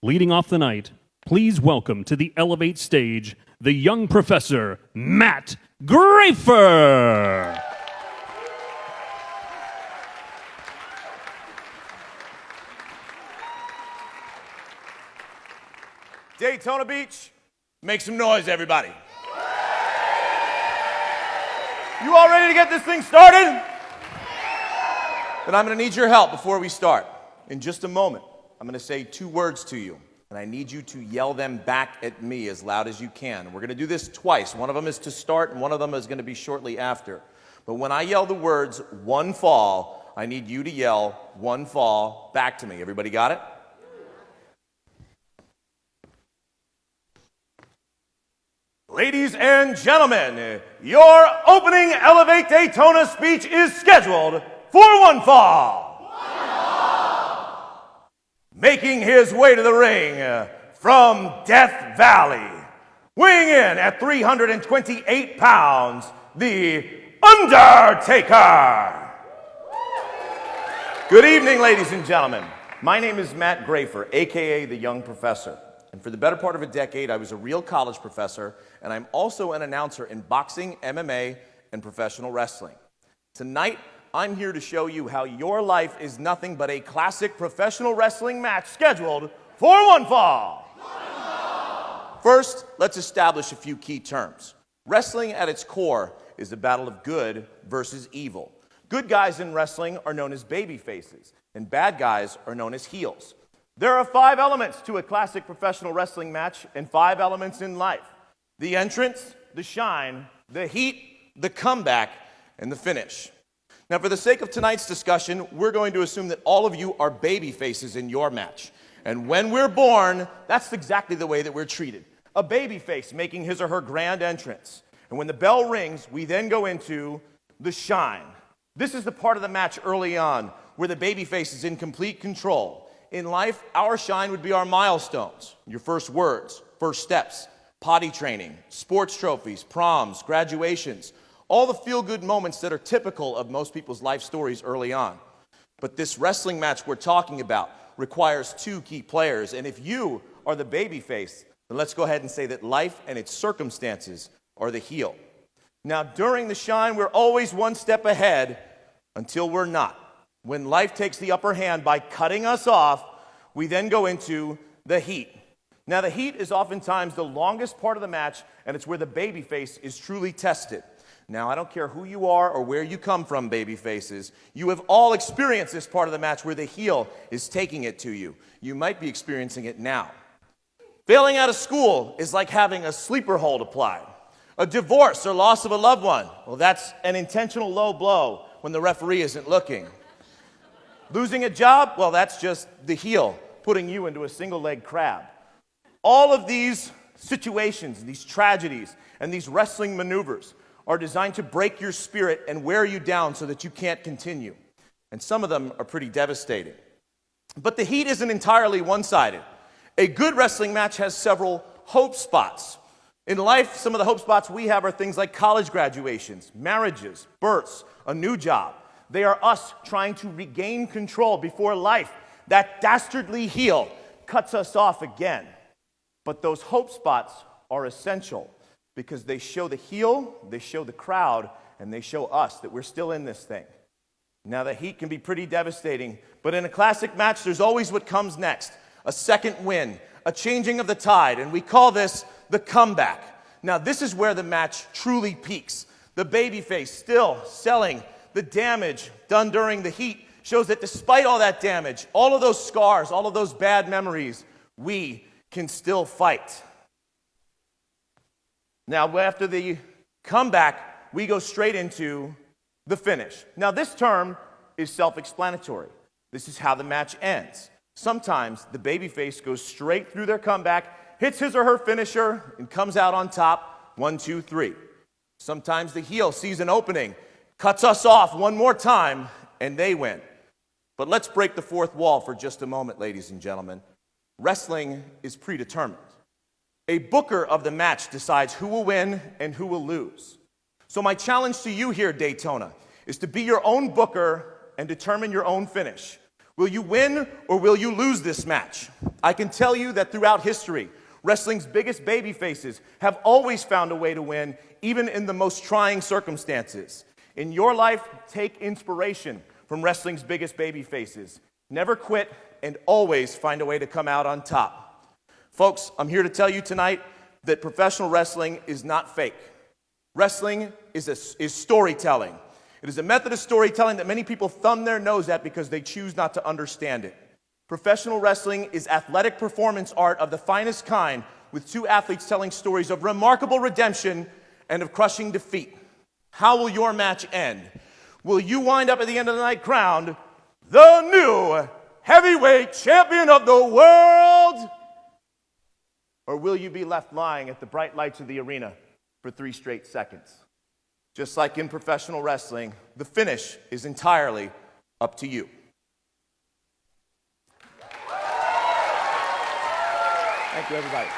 Leading off the night, please welcome to the Elevate stage, the young professor, Matt Graifer. Daytona Beach, make some noise, everybody. You all ready to get this thing started? Then I'm going to need your help before we start. In just a moment, I'm going to say 2 words to you, and I need you to yell them back at me as loud as you can. We're going to do this twice. One of them is to start, and one of them is going to be shortly after. But when I yell the words, "one fall," I need you to yell, "one fall," back to me. Everybody got it? Ladies and gentlemen, your opening Elevate Daytona speech is scheduled for one fall. Making his way to the ring from Death Valley, weighing in at 328 pounds, the Undertaker. Good evening, ladies and gentlemen. My name is Matt Graifer, a.k.a. The Young Professor. And for the better part of a decade, I was a real college professor, and I'm also an announcer in boxing, MMA, and professional wrestling. Tonight, I'm here to show you how your life is nothing but a classic professional wrestling match scheduled for one fall. First, let's establish a few key terms. Wrestling at its core is a battle of good versus evil. Good guys in wrestling are known as baby faces, and bad guys are known as heels. There are 5 elements to a classic professional wrestling match and 5 elements in life: the entrance, the shine, the heat, the comeback, and the finish. Now, for the sake of tonight's discussion, we're going to assume that all of you are baby faces in your match. And when we're born, that's exactly the way that we're treated. A baby face making his or her grand entrance. And when the bell rings, we then go into the shine. This is the part of the match early on where the baby face is in complete control. In life, our shine would be our milestones, your first words, first steps, potty training, sports trophies, proms, graduations, all the feel-good moments that are typical of most people's life stories early on. But this wrestling match we're talking about requires 2 key players, and if you are the baby face, then let's go ahead and say that life and its circumstances are the heel. Now, during the shine, we're always one step ahead until we're not. When life takes the upper hand by cutting us off, we then go into the heat. Now, the heat is oftentimes the longest part of the match, and it's where the baby face is truly tested. Now, I don't care who you are or where you come from, baby faces. You have all experienced this part of the match where the heel is taking it to you. You might be experiencing it now. Failing out of school is like having a sleeper hold applied. A divorce or loss of a loved one, well, that's an intentional low blow when the referee isn't looking. Losing a job, well, that's just the heel putting you into a single-leg crab. All of these situations, these tragedies, and these wrestling maneuvers are designed to break your spirit and wear you down so that you can't continue. And some of them are pretty devastating. But the heat isn't entirely one-sided. A good wrestling match has several hope spots. In life, some of the hope spots we have are things like college graduations, marriages, births, a new job. They are us trying to regain control before life, that dastardly heel, cuts us off again. But those hope spots are essential because they show the heel, they show the crowd, and they show us that we're still in this thing. Now, the heat can be pretty devastating, but in a classic match, there's always what comes next: a second win, a changing of the tide, and we call this the comeback. Now, this is where the match truly peaks. The babyface still selling the damage done during the heat shows that despite all that damage, all of those scars, all of those bad memories, we can still fight. Now, after the comeback, we go straight into the finish. Now, this term is self-explanatory. This is how the match ends. Sometimes the babyface goes straight through their comeback, hits his or her finisher, and comes out on top, 1, 2, 3. Sometimes the heel sees an opening, cuts us off one more time, and they win. But let's break the fourth wall for just a moment, ladies and gentlemen. Wrestling is predetermined. A booker of the match decides who will win and who will lose. So my challenge to you here, Daytona, is to be your own booker and determine your own finish. Will you win or will you lose this match? I can tell you that throughout history, wrestling's biggest baby faces have always found a way to win, even in the most trying circumstances. In your life, take inspiration from wrestling's biggest baby faces. Never quit and always find a way to come out on top. Folks, I'm here to tell you tonight that professional wrestling is not fake. Wrestling is storytelling. It is a method of storytelling that many people thumb their nose at because they choose not to understand it. Professional wrestling is athletic performance art of the finest kind, with two athletes telling stories of remarkable redemption and of crushing defeat. How will your match end? Will you wind up at the end of the night crowned the new heavyweight champion of the world? Or will you be left lying at the bright lights of the arena for 3 straight seconds? Just like in professional wrestling, the finish is entirely up to you. Thank you, everybody.